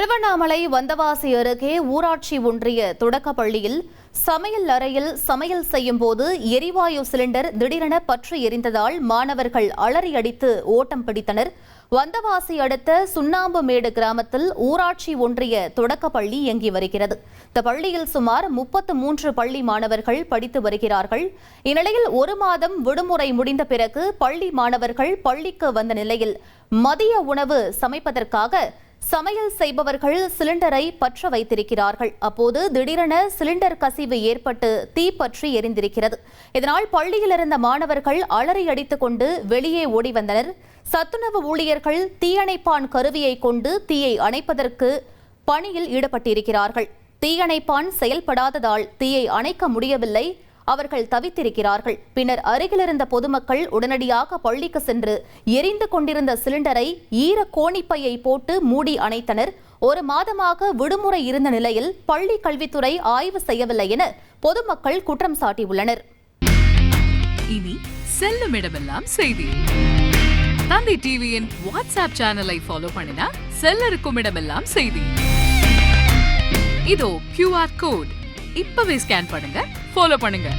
திருவண்ணாமலை வந்தவாசி அருகே ஊராட்சி ஒன்றிய தொடக்கப்பள்ளியில் சமையல் அறையில் சமையல் செய்யும் போது எரிவாயு சிலிண்டர் திடீரென பற்றி எரிந்ததால் மாணவர்கள் அலறி அடித்து ஓட்டம் பிடித்தனர். வந்தவாசி அடுத்த சுண்ணாம்புமேடு கிராமத்தில் ஊராட்சி ஒன்றிய தொடக்கப்பள்ளி இயங்கி வருகிறது. இந்த பள்ளியில் சுமார் 33 பள்ளி மாணவர்கள் படித்து வருகிறார்கள். இந்நிலையில் 1 மாதம் விடுமுறை முடிந்த பிறகு பள்ளி மாணவர்கள் பள்ளிக்கு வந்த நிலையில் மதிய உணவு சமைப்பதற்காக சமையல் செய்பவர்கள் சிலிண்டரை பற்ற வைத்திருக்கிறார்கள். அப்போது திடீரென சிலிண்டர் கசிவு ஏற்பட்டு தீ பற்றி எரிந்திருக்கிறது. இதனால் பள்ளியில் இருந்த மாணவர்கள் அலறி அடித்துக் கொண்டு வெளியே ஓடி வந்தனர். சத்துணவு ஊழியர்கள் தீயணைப்பான் கருவியை கொண்டு தீயை அணைப்பதற்கு பணியில் ஈடுபட்டிருக்கிறார்கள். தீயணைப்பான் செயல்படாததால் தீயை அணைக்க முடியவில்லை. அவர்கள் தவித்திருக்கிறார்கள். பின்னர் அருகிலிருந்த பொதுமக்கள் உடனடியாக பள்ளிக்கு சென்று எரிந்து கொண்டிருந்த சிலிண்டரை ஈர கோணிப்பையை போட்டு மூடி அணைத்தனர். 1 மாதமாக விடுமுறை இருந்த நிலையில் பள்ளி கல்வித்துறை ஆய்வு செய்யவில்லை என பொதுமக்கள் குற்றம் சாட்டியுள்ளனர். இனி செல்லும் இடமெல்லாம் செய்தி. தந்தி டிவியின் வாட்ஸ்அப் சேனலை ஃபாலோ பண்ணினா செல்ல இருக்கும் இடமெல்லாம் செய்தி. இதோ QR கோட் இப்பவே ஸ்கேன் பண்ணுங்க, ஃபாலோ பண்ணுங்க.